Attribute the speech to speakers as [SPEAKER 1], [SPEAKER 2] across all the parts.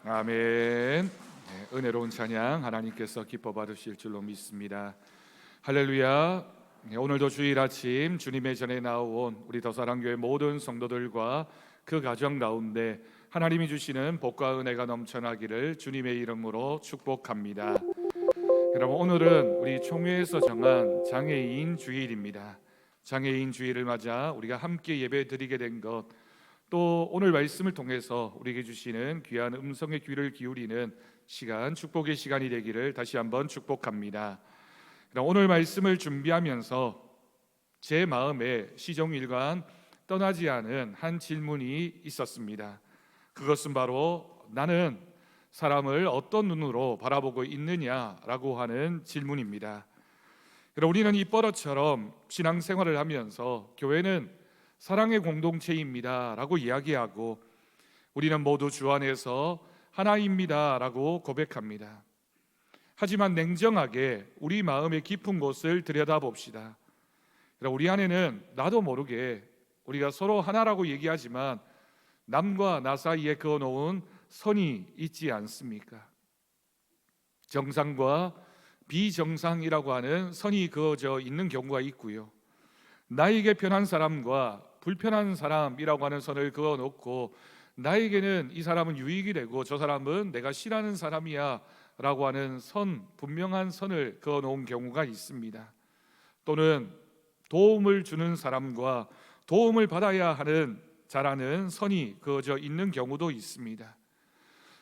[SPEAKER 1] 아멘. 은혜로운 찬양 하나님께서 기뻐 받으실 줄로 믿습니다. 할렐루야. 오늘도 주일 아침 주님의 전에 나온 우리 더사랑교회 모든 성도들과 그 가정 가운데 하나님이 주시는 복과 은혜가 넘쳐나기를 주님의 이름으로 축복합니다. 여러분, 오늘은 우리 총회에서 정한 장애인 주일입니다. 장애인 주일을 맞아 우리가 함께 예배 드리게 된 것, 또 오늘 말씀을 통해서 우리에게 주시는 귀한 음성의 귀를 기울이는 시간, 축복의 시간이 되기를 다시 한번 축복합니다. 오늘 말씀을 준비하면서 제 마음에 시종일관 떠나지 않은 한 질문이 있었습니다. 그것은 바로 나는 사람을 어떤 눈으로 바라보고 있느냐라고 하는 질문입니다. 우리는 입버릇처럼 신앙생활을 하면서 교회는 사랑의 공동체입니다 라고 이야기하고, 우리는 모두 주 안에서 하나입니다 라고 고백합니다. 하지만 냉정하게 우리 마음의 깊은 곳을 들여다봅시다. 우리 안에는 나도 모르게 우리가 서로 하나라고 얘기하지만 남과 나 사이에 그어놓은 선이 있지 않습니까? 정상과 비정상이라고 하는 선이 그어져 있는 경우가 있고요, 나에게 편한 사람과 불편한 사람이라고 하는 선을 그어놓고 나에게는 이 사람은 유익이 되고 저 사람은 내가 싫어하는 사람이야 라고 하는 분명한 선을 그어놓은 경우가 있습니다. 또는 도움을 주는 사람과 도움을 받아야 하는 자라는 선이 그어져 있는 경우도 있습니다.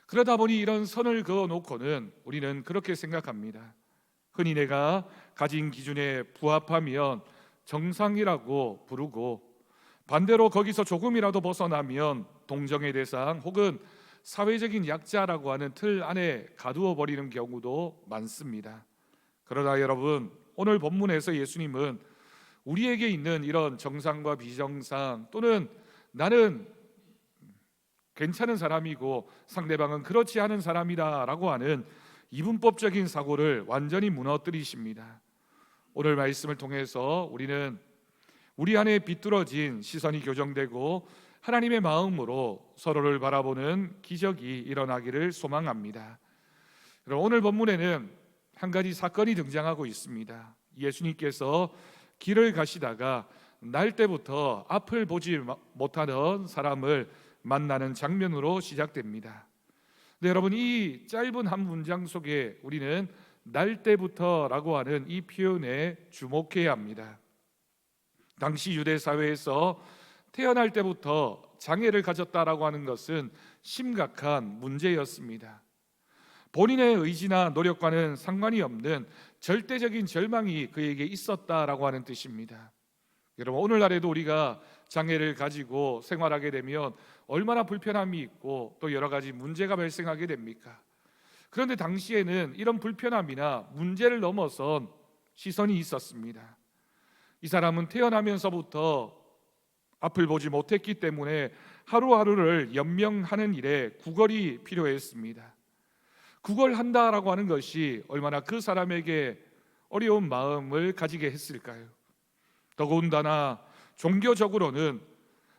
[SPEAKER 1] 그러다 보니 이런 선을 그어놓고는 우리는 그렇게 생각합니다. 흔히 내가 가진 기준에 부합하면 정상이라고 부르고, 반대로 거기서 조금이라도 벗어나면 동정의 대상 혹은 사회적인 약자라고 하는 틀 안에 가두어 버리는 경우도 많습니다. 그러나 여러분, 오늘 본문에서 예수님은 우리에게 있는 이런 정상과 비정상, 또는 나는 괜찮은 사람이고 상대방은 그렇지 않은 사람이다 라고 하는 이분법적인 사고를 완전히 무너뜨리십니다. 오늘 말씀을 통해서 우리는 우리 안에 비뚤어진 시선이 교정되고 하나님의 마음으로 서로를 바라보는 기적이 일어나기를 소망합니다. 오늘 본문에는 한 가지 사건이 등장하고 있습니다. 예수님께서 길을 가시다가 날 때부터 앞을 보지 못하던 사람을 만나는 장면으로 시작됩니다. 근데 여러분, 이 짧은 한 문장 속에 우리는 날 때부터라고 하는 이 표현에 주목해야 합니다. 당시 유대 사회에서 태어날 때부터 장애를 가졌다라고 하는 것은 심각한 문제였습니다. 본인의 의지나 노력과는 상관이 없는 절대적인 절망이 그에게 있었다라고 하는 뜻입니다. 여러분, 오늘날에도 우리가 장애를 가지고 생활하게 되면 얼마나 불편함이 있고 또 여러 가지 문제가 발생하게 됩니까? 그런데 당시에는 이런 불편함이나 문제를 넘어선 시선이 있었습니다. 이 사람은 태어나면서부터 앞을 보지 못했기 때문에 하루하루를 연명하는 일에 구걸이 필요했습니다. 구걸한다라고 하는 것이 얼마나 그 사람에게 어려운 마음을 가지게 했을까요? 더군다나 종교적으로는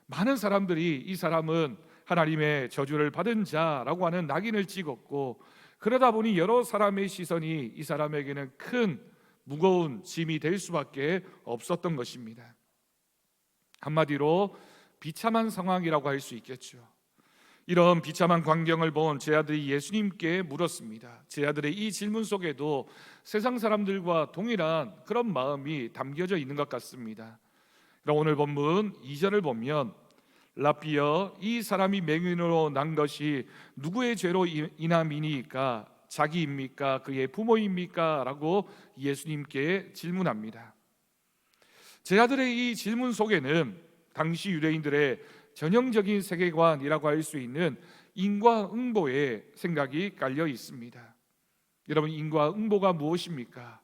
[SPEAKER 1] 많은 사람들이 이 사람은 하나님의 저주를 받은 자라고 하는 낙인을 찍었고, 그러다 보니 여러 사람의 시선이 이 사람에게는 큰 무거운 짐이 될 수밖에 없었던 것입니다. 한마디로 비참한 상황이라고 할 수 있겠죠. 이런 비참한 광경을 본 제 아들이 예수님께 물었습니다. 제 아들의 이 질문 속에도 세상 사람들과 동일한 그런 마음이 담겨져 있는 것 같습니다. 그럼 오늘 본문 2절을 보면, 라삐여, 이 사람이 맹인으로 난 것이 누구의 죄로 인함이니까? 자기입니까? 그의 부모입니까? 라고 예수님께 질문합니다. 제 아들의 이 질문 속에는 당시 유대인들의 전형적인 세계관이라고 할 수 있는 인과응보의 생각이 깔려 있습니다. 여러분, 인과응보가 무엇입니까?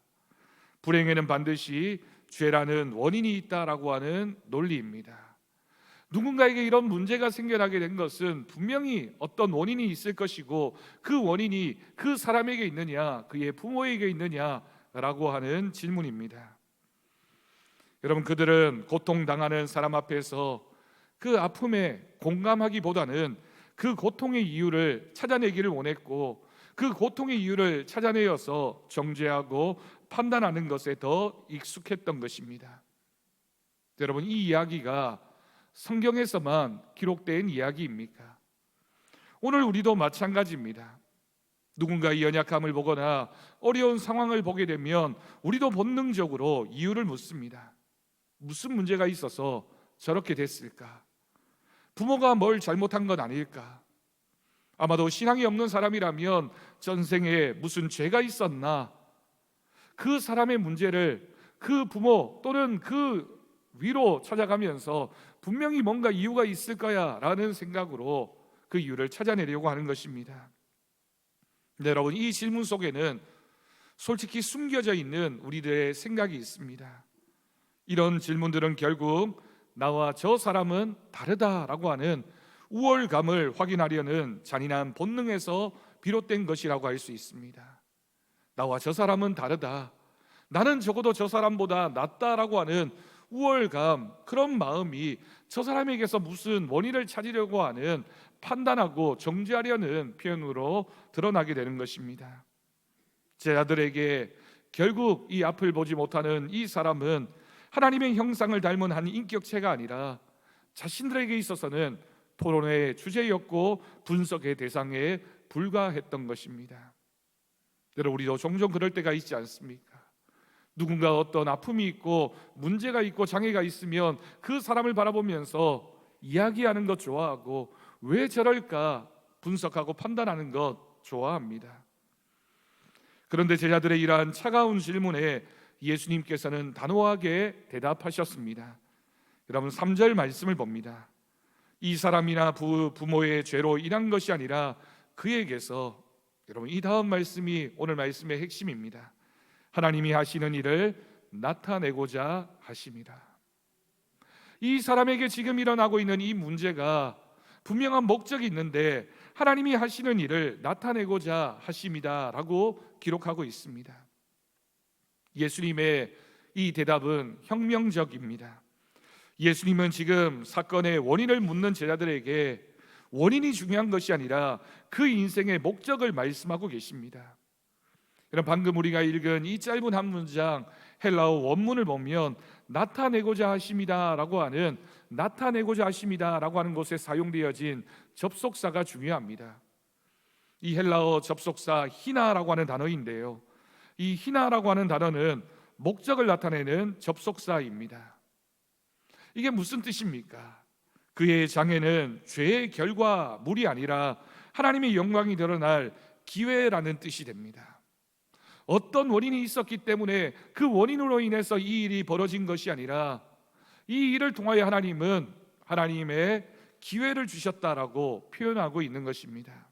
[SPEAKER 1] 불행에는 반드시 죄라는 원인이 있다라고 하는 논리입니다. 누군가에게 이런 문제가 생겨나게 된 것은 분명히 어떤 원인이 있을 것이고, 그 원인이 그 사람에게 있느냐, 그의 부모에게 있느냐라고 하는 질문입니다. 여러분, 그들은 고통당하는 사람 앞에서 그 아픔에 공감하기보다는 그 고통의 이유를 찾아내기를 원했고, 그 고통의 이유를 찾아내어서 정죄하고 판단하는 것에 더 익숙했던 것입니다. 여러분, 이 이야기가 성경에서만 기록된 이야기입니까? 오늘 우리도 마찬가지입니다. 누군가의 연약함을 보거나 어려운 상황을 보게 되면 우리도 본능적으로 이유를 묻습니다. 무슨 문제가 있어서 저렇게 됐을까? 부모가 뭘 잘못한 건 아닐까? 아마도 신앙이 없는 사람이라면 전생에 무슨 죄가 있었나? 그 사람의 문제를 그 부모 또는 그 위로 찾아가면서 분명히 뭔가 이유가 있을 거야 라는 생각으로 그 이유를 찾아내려고 하는 것입니다. 근데 여러분, 이 질문 속에는 솔직히 숨겨져 있는 우리들의 생각이 있습니다. 이런 질문들은 결국 나와 저 사람은 다르다라고 하는 우월감을 확인하려는 잔인한 본능에서 비롯된 것이라고 할 수 있습니다. 나와 저 사람은 다르다, 나는 적어도 저 사람보다 낫다라고 하는 우월감, 그런 마음이 저 사람에게서 무슨 원인을 찾으려고 하는, 판단하고 정죄하려는 표현으로 드러나게 되는 것입니다. 제자들에게 결국 이 앞을 보지 못하는 이 사람은 하나님의 형상을 닮은 한 인격체가 아니라 자신들에게 있어서는 토론의 주제였고 분석의 대상에 불과했던 것입니다. 여러분, 우리도 종종 그럴 때가 있지 않습니까? 누군가 어떤 아픔이 있고 문제가 있고 장애가 있으면 그 사람을 바라보면서 이야기하는 것 좋아하고, 왜 저럴까 분석하고 판단하는 것 좋아합니다. 그런데 제자들의 이러한 차가운 질문에 예수님께서는 단호하게 대답하셨습니다. 여러분, 3절 말씀을 봅니다. 이 사람이나 부모의 죄로 인한 것이 아니라 그에게서, 여러분, 이 다음 말씀이 오늘 말씀의 핵심입니다. 하나님이 하시는 일을 나타내고자 하심이라. 이 사람에게 지금 일어나고 있는 이 문제가 분명한 목적이 있는데 하나님이 하시는 일을 나타내고자 하심이다 라고 기록하고 있습니다. 예수님의 이 대답은 혁명적입니다. 예수님은 지금 사건의 원인을 묻는 제자들에게 원인이 중요한 것이 아니라 그 인생의 목적을 말씀하고 계십니다. 여러분, 방금 우리가 읽은 이 짧은 한 문장, 헬라어 원문을 보면 나타내고자 하심이다 라고 하는, 나타내고자 하심이다 라고 하는 곳에 사용되어진 접속사가 중요합니다. 이 헬라어 접속사 히나라고 하는 단어인데요, 이 히나라고 하는 단어는 목적을 나타내는 접속사입니다. 이게 무슨 뜻입니까? 그의 장애는 죄의 결과물이 아니라 하나님의 영광이 드러날 기회라는 뜻이 됩니다. 어떤 원인이 있었기 때문에 그 원인으로 인해서 이 일이 벌어진 것이 아니라 이 일을 통하여 하나님은 하나님의 기회를 주셨다라고 표현하고 있는 것입니다.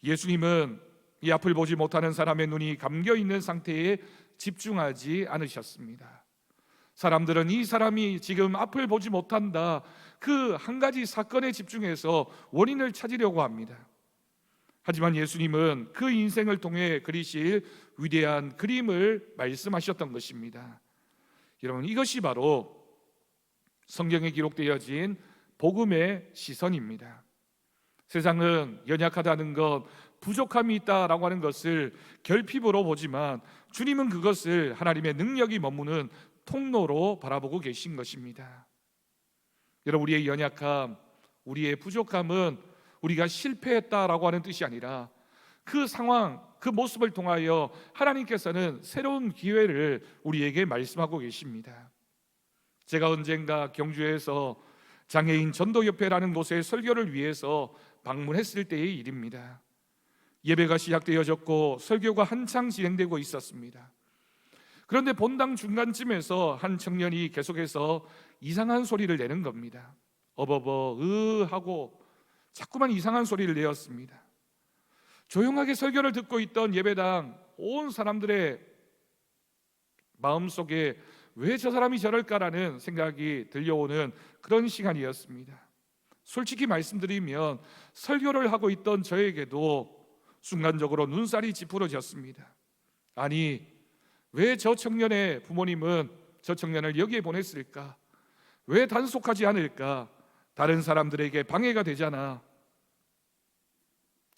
[SPEAKER 1] 예수님은 이 앞을 보지 못하는 사람의 눈이 감겨 있는 상태에 집중하지 않으셨습니다. 사람들은 이 사람이 지금 앞을 보지 못한다, 그 한 가지 사건에 집중해서 원인을 찾으려고 합니다. 하지만 예수님은 그 인생을 통해 그리실 위대한 그림을 말씀하셨던 것입니다. 여러분, 이것이 바로 성경에 기록되어진 복음의 시선입니다. 세상은 연약하다는 것, 부족함이 있다라고 하는 것을 결핍으로 보지만 주님은 그것을 하나님의 능력이 머무는 통로로 바라보고 계신 것입니다. 여러분, 우리의 연약함, 우리의 부족함은 우리가 실패했다라고 하는 뜻이 아니라 그 상황, 그 모습을 통하여 하나님께서는 새로운 기회를 우리에게 말씀하고 계십니다. 제가 언젠가 경주에서 장애인 전도협회라는 곳에 설교를 위해서 방문했을 때의 일입니다. 예배가 시작되어졌고 설교가 한창 진행되고 있었습니다. 그런데 본당 중간쯤에서 한 청년이 계속해서 이상한 소리를 내는 겁니다. 어버버 하고 자꾸만 이상한 소리를 내었습니다. 조용하게 설교를 듣고 있던 예배당 온 사람들의 마음속에 왜 저 사람이 저럴까라는 생각이 들려오는 그런 시간이었습니다. 솔직히 말씀드리면 설교를 하고 있던 저에게도 순간적으로 눈살이 찌푸러졌습니다. 아니, 왜 저 청년의 부모님은 저 청년을 여기에 보냈을까? 왜 단속하지 않을까? 다른 사람들에게 방해가 되잖아.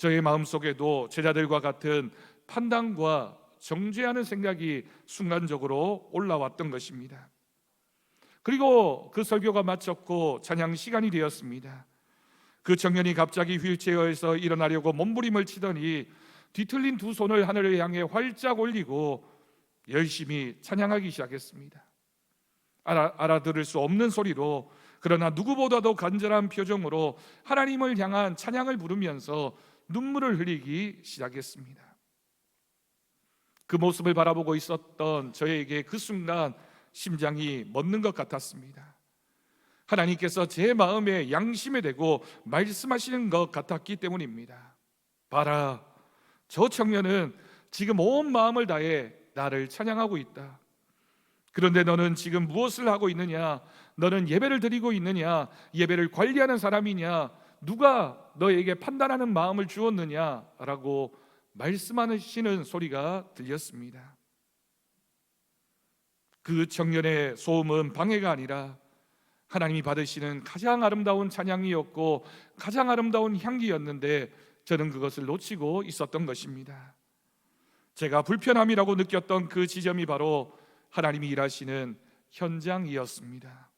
[SPEAKER 1] 저의 마음속에도 제자들과 같은 판단과 정죄하는 생각이 순간적으로 올라왔던 것입니다. 그리고 그 설교가 마쳤고 찬양 시간이 되었습니다. 그 청년이 갑자기 휠체어에서 일어나려고 몸부림을 치더니 뒤틀린 두 손을 하늘을 향해 활짝 올리고 열심히 찬양하기 시작했습니다. 알아들을 수 없는 소리로, 그러나 누구보다도 간절한 표정으로 하나님을 향한 찬양을 부르면서 눈물을 흘리기 시작했습니다. 그 모습을 바라보고 있었던 저에게 그 순간 심장이 멎는 것 같았습니다. 하나님께서 제 마음에 양심에 대고 말씀하시는 것 같았기 때문입니다. 봐라, 저 청년은 지금 온 마음을 다해 나를 찬양하고 있다. 그런데 너는 지금 무엇을 하고 있느냐? 너는 예배를 드리고 있느냐? 예배를 관리하는 사람이냐? 누가 너에게 판단하는 마음을 주었느냐? 라고 말씀하시는 소리가 들렸습니다. 그 청년의 소음은 방해가 아니라 하나님이 받으시는 가장 아름다운 찬양이었고 가장 아름다운 향기였는데 저는 그것을 놓치고 있었던 것입니다. 제가 불편함이라고 느꼈던 그 지점이 바로 하나님이 일하시는 현장이었습니다.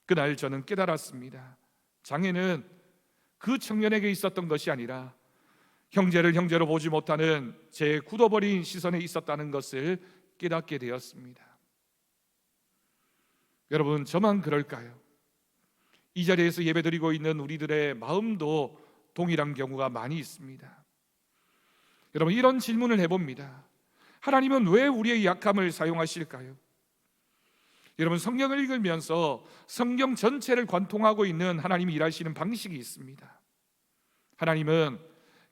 [SPEAKER 1] 그날 저는 깨달았습니다. 장애는 그 청년에게 있었던 것이 아니라 형제를 형제로 보지 못하는 제 굳어버린 시선에 있었다는 것을 깨닫게 되었습니다. 여러분, 저만 그럴까요? 이 자리에서 예배드리고 있는 우리들의 마음도 동일한 경우가 많이 있습니다. 여러분, 이런 질문을 해봅니다. 하나님은 왜 우리의 약함을 사용하실까요? 여러분, 성경을 읽으면서 성경 전체를 관통하고 있는 하나님이 일하시는 방식이 있습니다. 하나님은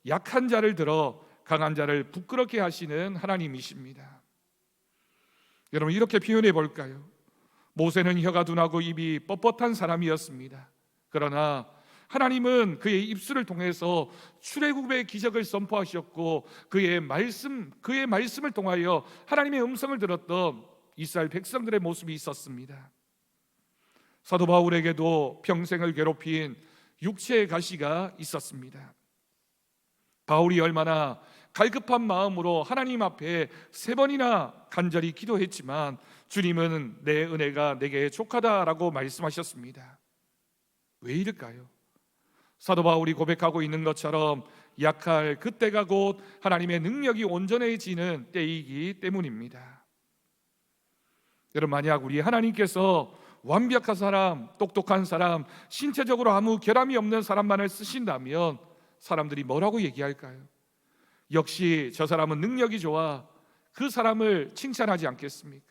[SPEAKER 1] 약한 자를 들어 강한 자를 부끄럽게 하시는 하나님이십니다. 여러분, 이렇게 표현해 볼까요? 모세는 혀가 둔하고 입이 뻣뻣한 사람이었습니다. 그러나 하나님은 그의 입술을 통해서 출애굽의 기적을 선포하셨고 그의 말씀을 통하여 하나님의 음성을 들었던 이스라엘 백성들의 모습이 있었습니다. 사도 바울에게도 평생을 괴롭힌 육체의 가시가 있었습니다. 바울이 얼마나 갈급한 마음으로 하나님 앞에 3번이나 간절히 기도했지만 주님은 내 은혜가 내게 족하다라고 말씀하셨습니다. 왜 이럴까요? 사도 바울이 고백하고 있는 것처럼 약할 그때가 곧 하나님의 능력이 온전해지는 때이기 때문입니다. 여러분, 만약 우리 하나님께서 완벽한 사람, 똑똑한 사람, 신체적으로 아무 결함이 없는 사람만을 쓰신다면 사람들이 뭐라고 얘기할까요? 역시 저 사람은 능력이 좋아, 그 사람을 칭찬하지 않겠습니까?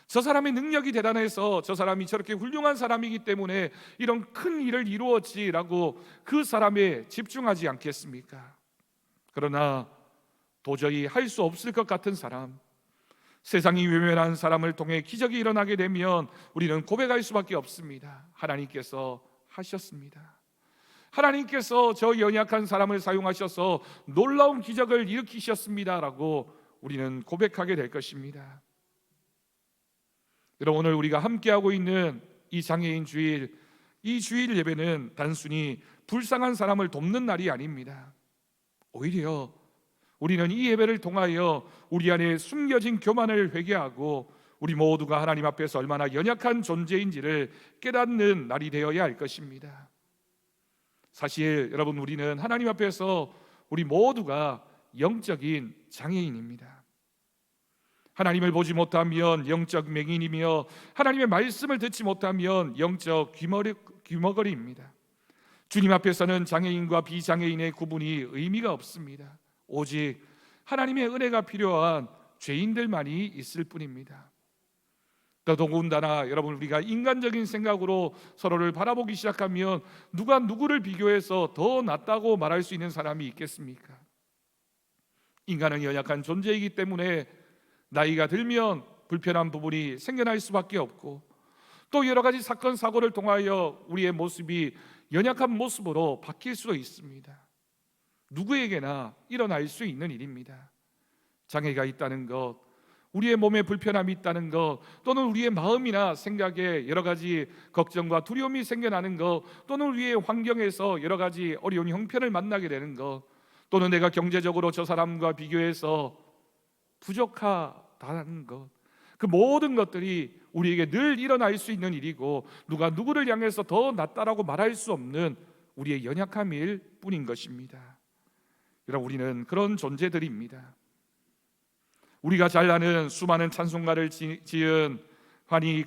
[SPEAKER 1] 저 사람의 능력이 대단해서 저 사람이 저렇게 훌륭한 사람이기 때문에 이런 큰 일을 이루었지라고 그 사람에 집중하지 않겠습니까? 그러나 도저히 할 수 없을 것 같은 사람, 세상이 외면한 사람을 통해 기적이 일어나게 되면 우리는 고백할 수밖에 없습니다. 하나님께서 하셨습니다. 하나님께서 저 연약한 사람을 사용하셔서 놀라운 기적을 일으키셨습니다라고 우리는 고백하게 될 것입니다. 여러분, 오늘 우리가 함께하고 있는 이 장애인 주일, 이 주일 예배는 단순히 불쌍한 사람을 돕는 날이 아닙니다. 오히려 우리는 이 예배를 통하여 우리 안에 숨겨진 교만을 회개하고 우리 모두가 하나님 앞에서 얼마나 연약한 존재인지를 깨닫는 날이 되어야 할 것입니다. 사실 여러분, 우리는 하나님 앞에서 우리 모두가 영적인 장애인입니다. 하나님을 보지 못하면 영적 맹인이며 하나님의 말씀을 듣지 못하면 영적 귀머거리입니다. 주님 앞에서는 장애인과 비장애인의 구분이 의미가 없습니다. 오직 하나님의 은혜가 필요한 죄인들만이 있을 뿐입니다. 더더군다나 여러분, 우리가 인간적인 생각으로 서로를 바라보기 시작하면 누가 누구를 비교해서 더 낫다고 말할 수 있는 사람이 있겠습니까? 인간은 연약한 존재이기 때문에 나이가 들면 불편한 부분이 생겨날 수밖에 없고 또 여러 가지 사건 사고를 통하여 우리의 모습이 연약한 모습으로 바뀔 수도 있습니다. 누구에게나 일어날 수 있는 일입니다. 장애가 있다는 것, 우리의 몸에 불편함이 있다는 것, 또는 우리의 마음이나 생각에 여러 가지 걱정과 두려움이 생겨나는 것, 또는 우리의 환경에서 여러 가지 어려운 형편을 만나게 되는 것, 또는 내가 경제적으로 저 사람과 비교해서 부족하다는 것, 그 모든 것들이 우리에게 늘 일어날 수 있는 일이고 누가 누구를 향해서 더 낫다라고 말할 수 없는 우리의 연약함일 뿐인 것입니다. 여러분, 우리는 그런 존재들입니다. 우리가 잘 아는 수많은 찬송가를 지은 환희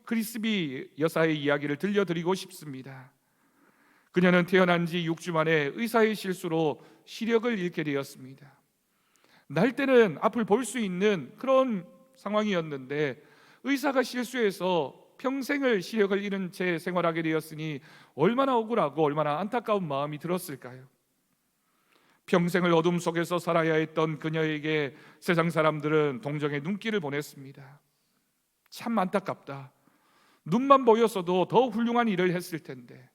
[SPEAKER 1] 크리스비 여사의 이야기를 들려드리고 싶습니다. 그녀는 태어난 지 6주 만에 의사의 실수로 시력을 잃게 되었습니다. 날 때는 앞을 볼 수 있는 그런 상황이었는데 의사가 실수해서 평생을 시력을 잃은 채 생활하게 되었으니 얼마나 억울하고 얼마나 안타까운 마음이 들었을까요? 평생을 어둠 속에서 살아야 했던 그녀에게 세상 사람들은 동정의 눈길을 보냈습니다. 참 안타깝다. 눈만 보였어도 더 훌륭한 일을 했을 텐데.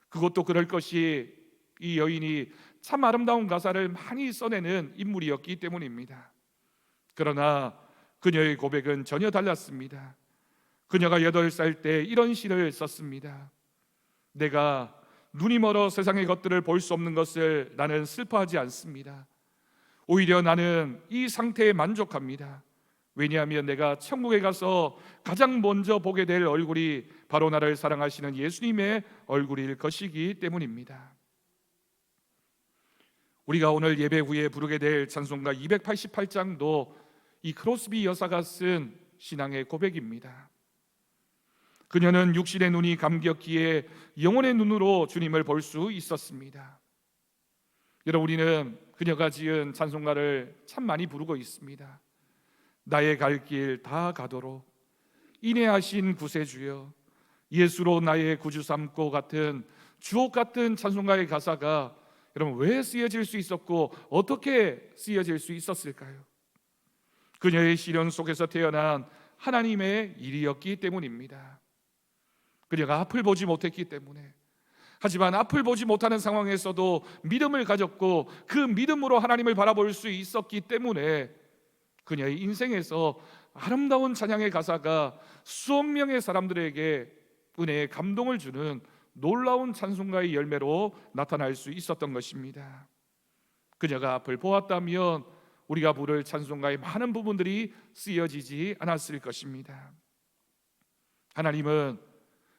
[SPEAKER 1] 그것도 그럴 것이 이 여인이 참 아름다운 가사를 많이 써내는 인물이었기 때문입니다. 그러나 그녀의 고백은 전혀 달랐습니다. 그녀가 8살 때 이런 시를 썼습니다. 내가 눈이 멀어 세상의 것들을 볼 수 없는 것을 나는 슬퍼하지 않습니다. 오히려 나는 이 상태에 만족합니다. 왜냐하면 내가 천국에 가서 가장 먼저 보게 될 얼굴이 바로 나를 사랑하시는 예수님의 얼굴일 것이기 때문입니다. 우리가 오늘 예배 후에 부르게 될 찬송가 288장도 이 크로스비 여사가 쓴 신앙의 고백입니다. 그녀는 육신의 눈이 감겼기에 영혼의 눈으로 주님을 볼 수 있었습니다. 여러분, 우리는 그녀가 지은 찬송가를 참 많이 부르고 있습니다. 나의 갈 길 다 가도록 인내하신 구세주여, 예수로 나의 구주 삼고 같은 주옥 같은 찬송가의 가사가 여러분 왜 쓰여질 수 있었고 어떻게 쓰여질 수 있었을까요? 그녀의 시련 속에서 태어난 하나님의 일이었기 때문입니다. 그녀가 앞을 보지 못했기 때문에, 하지만 앞을 보지 못하는 상황에서도 믿음을 가졌고 그 믿음으로 하나님을 바라볼 수 있었기 때문에 그녀의 인생에서 아름다운 찬양의 가사가 수억 명의 사람들에게 은혜의 감동을 주는 놀라운 찬송가의 열매로 나타날 수 있었던 것입니다. 그녀가 앞을 보았다면 우리가 부를 찬송가의 많은 부분들이 쓰여지지 않았을 것입니다. 하나님은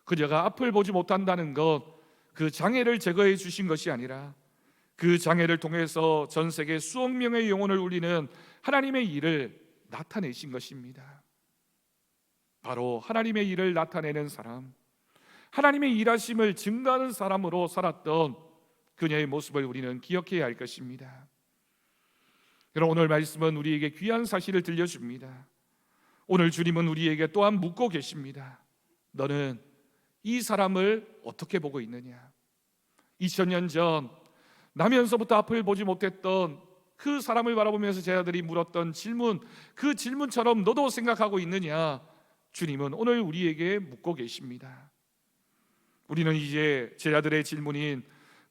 [SPEAKER 1] 그녀가 앞을 보지 못한다는 것, 그 장애를 제거해 주신 것이 아니라 그 장애를 통해서 전 세계 수억 명의 영혼을 울리는 하나님의 일을 나타내신 것입니다. 바로 하나님의 일을 나타내는 사람, 하나님의 일하심을 증거하는 사람으로 살았던 그녀의 모습을 우리는 기억해야 할 것입니다. 여러분, 오늘 말씀은 우리에게 귀한 사실을 들려줍니다. 오늘 주님은 우리에게 또한 묻고 계십니다. 너는 이 사람을 어떻게 보고 있느냐? 2000년 전 나면서부터 앞을 보지 못했던 그 사람을 바라보면서 제자들이 물었던 질문, 그 질문처럼 너도 생각하고 있느냐? 주님은 오늘 우리에게 묻고 계십니다. 우리는 이제 제자들의 질문인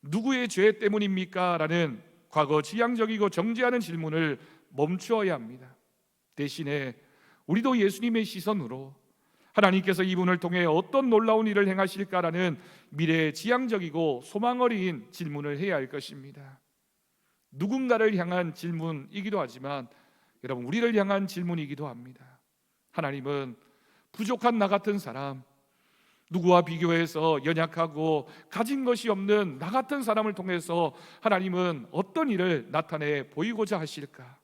[SPEAKER 1] 누구의 죄 때문입니까? 라는 과거 지향적이고 정죄하는 질문을 멈추어야 합니다. 대신에 우리도 예수님의 시선으로 하나님께서 이분을 통해 어떤 놀라운 일을 행하실까라는 미래의 지향적이고 소망 어린 질문을 해야 할 것입니다. 누군가를 향한 질문이기도 하지만 여러분, 우리를 향한 질문이기도 합니다. 하나님은 부족한 나 같은 사람, 누구와 비교해서 연약하고 가진 것이 없는 나 같은 사람을 통해서 하나님은 어떤 일을 나타내 보이고자 하실까?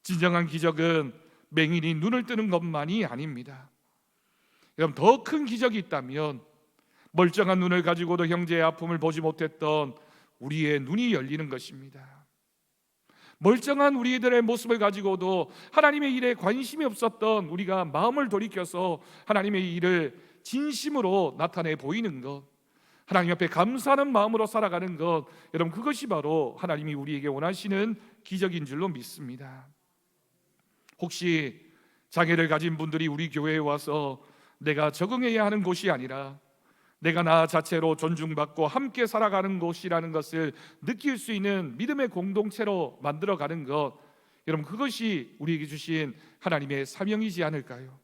[SPEAKER 1] 진정한 기적은 맹인이 눈을 뜨는 것만이 아닙니다. 여러분, 더 큰 기적이 있다면 멀쩡한 눈을 가지고도 형제의 아픔을 보지 못했던 우리의 눈이 열리는 것입니다. 멀쩡한 우리들의 모습을 가지고도 하나님의 일에 관심이 없었던 우리가 마음을 돌이켜서 하나님의 일을 진심으로 나타내 보이는 것, 하나님 앞에 감사하는 마음으로 살아가는 것, 여러분 그것이 바로 하나님이 우리에게 원하시는 기적인 줄로 믿습니다. 혹시 장애를 가진 분들이 우리 교회에 와서 내가 적응해야 하는 곳이 아니라 내가 나 자체로 존중받고 함께 살아가는 곳이라는 것을 느낄 수 있는 믿음의 공동체로 만들어가는 것, 여러분 그것이 우리에게 주신 하나님의 사명이지 않을까요?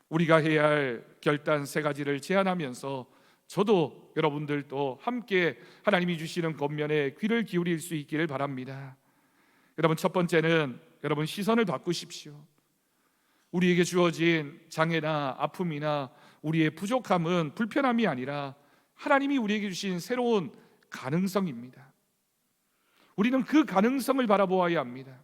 [SPEAKER 1] 우리가 해야 할 결단 3가지를 제안하면서 저도 여러분들도 함께 하나님이 주시는 권면에 귀를 기울일 수 있기를 바랍니다. 여러분, 첫 번째는 여러분 시선을 바꾸십시오. 우리에게 주어진 장애나 아픔이나 우리의 부족함은 불편함이 아니라 하나님이 우리에게 주신 새로운 가능성입니다. 우리는 그 가능성을 바라보아야 합니다.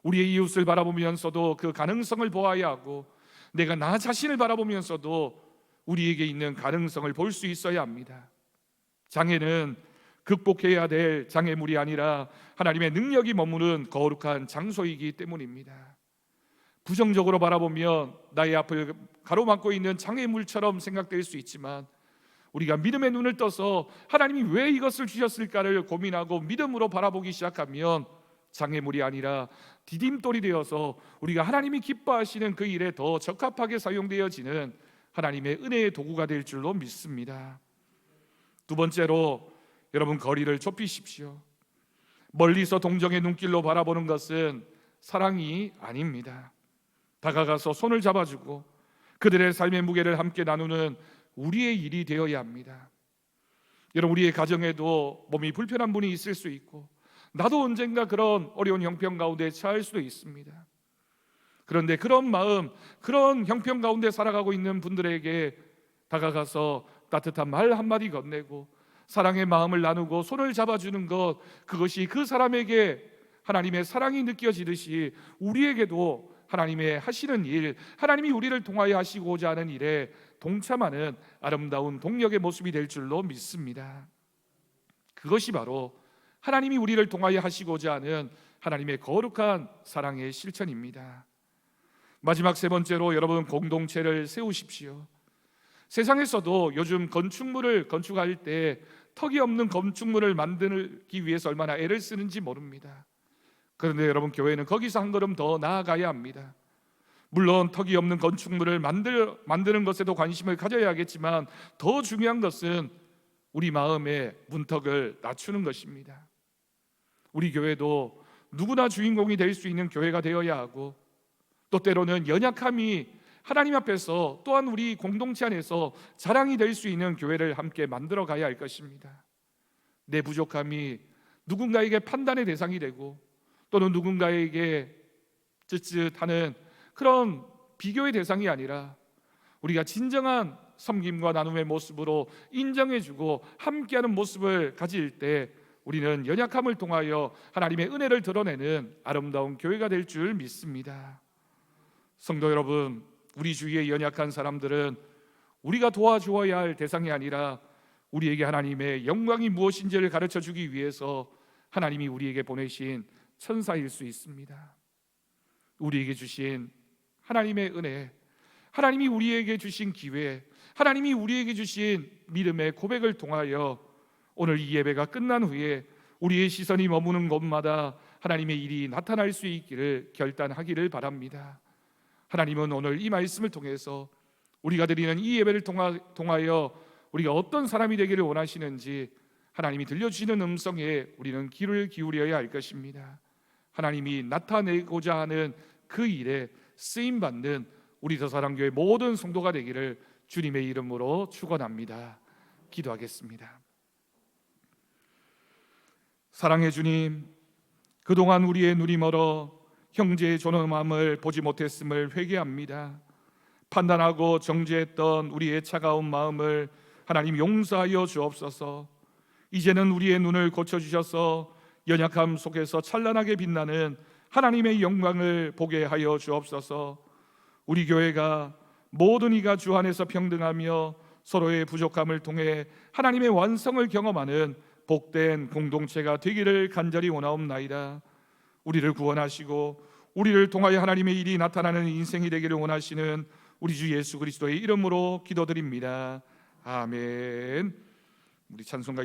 [SPEAKER 1] 우리의 이웃을 바라보면서도 그 가능성을 보아야 하고, 내가 나 자신을 바라보면서도 우리에게 있는 가능성을 볼 수 있어야 합니다. 장애는 극복해야 될 장애물이 아니라 하나님의 능력이 머무는 거룩한 장소이기 때문입니다. 부정적으로 바라보면 나의 앞을 가로막고 있는 장애물처럼 생각될 수 있지만, 우리가 믿음의 눈을 떠서 하나님이 왜 이것을 주셨을까를 고민하고 믿음으로 바라보기 시작하면 장애물이 아니라 디딤돌이 되어서 우리가 하나님이 기뻐하시는 그 일에 더 적합하게 사용되어지는 하나님의 은혜의 도구가 될 줄로 믿습니다. 두 번째로, 여러분 거리를 좁히십시오. 멀리서 동정의 눈길로 바라보는 것은 사랑이 아닙니다. 다가가서 손을 잡아주고 그들의 삶의 무게를 함께 나누는 우리의 일이 되어야 합니다. 여러분, 우리의 가정에도 몸이 불편한 분이 있을 수 있고, 나도 언젠가 그런 어려운 형편 가운데 처할 수도 있습니다. 그런데 그런 마음, 그런 형편 가운데 살아가고 있는 분들에게 다가가서 따뜻한 말 한마디 건네고 사랑의 마음을 나누고 손을 잡아주는 것, 그것이 그 사람에게 하나님의 사랑이 느껴지듯이 우리에게도 하나님의 하시는 일, 하나님이 우리를 통하여 하시고자 하는 일에 동참하는 아름다운 동력의 모습이 될 줄로 믿습니다. 그것이 바로 하나님이 우리를 통하여 하시고자 하는 하나님의 거룩한 사랑의 실천입니다. 마지막 세 번째로, 여러분 공동체를 세우십시오. 세상에서도 요즘 건축물을 건축할 때 턱이 없는 건축물을 만들기 위해서 얼마나 애를 쓰는지 모릅니다. 그런데 여러분, 교회는 거기서 한 걸음 더 나아가야 합니다. 물론 턱이 없는 건축물을 만드는 것에도 관심을 가져야 하겠지만, 더 중요한 것은 우리 마음의 문턱을 낮추는 것입니다. 우리 교회도 누구나 주인공이 될 수 있는 교회가 되어야 하고, 또 때로는 연약함이 하나님 앞에서 또한 우리 공동체 안에서 자랑이 될 수 있는 교회를 함께 만들어 가야 할 것입니다. 내 부족함이 누군가에게 판단의 대상이 되고, 또는 누군가에게 쯧쯧하는 그런 비교의 대상이 아니라, 우리가 진정한 섬김과 나눔의 모습으로 인정해주고 함께하는 모습을 가질 때 우리는 연약함을 통하여 하나님의 은혜를 드러내는 아름다운 교회가 될 줄 믿습니다. 성도 여러분, 우리 주위에 연약한 사람들은 우리가 도와주어야 할 대상이 아니라 우리에게 하나님의 영광이 무엇인지를 가르쳐 주기 위해서 하나님이 우리에게 보내신 천사일 수 있습니다. 우리에게 주신 하나님의 은혜, 하나님이 우리에게 주신 기회, 하나님이 우리에게 주신 믿음의 고백을 통하여 오늘 이 예배가 끝난 후에 우리의 시선이 머무는 곳마다 하나님의 일이 나타날 수 있기를 결단하기를 바랍니다. 하나님은 오늘 이 말씀을 통해서 우리가 드리는 이 예배를 통하여 우리가 어떤 사람이 되기를 원하시는지 하나님이 들려주시는 음성에 우리는 귀를 기울여야 할 것입니다. 하나님이 나타내고자 하는 그 일에 쓰임받는 우리 더사랑교회 모든 성도가 되기를 주님의 이름으로 축원합니다. 기도하겠습니다. 사랑의 주님, 그동안 우리의 눈이 멀어 형제의 존엄함을 보지 못했음을 회개합니다. 판단하고 정죄했던 우리의 차가운 마음을 하나님 용서하여 주옵소서. 이제는 우리의 눈을 고쳐주셔서 연약함 속에서 찬란하게 빛나는 하나님의 영광을 보게 하여 주옵소서. 우리 교회가 모든 이가 주 안에서 평등하며 서로의 부족함을 통해 하나님의 완성을 경험하는 복된 공동체가 되기를 간절히 원하옵나이다. 우리를 구원하시고 우리를 통하여 하나님의 일이 나타나는 인생이 되기를 원하시는 우리 주 예수 그리스도의 이름으로 기도드립니다. 아멘. 우리 찬송가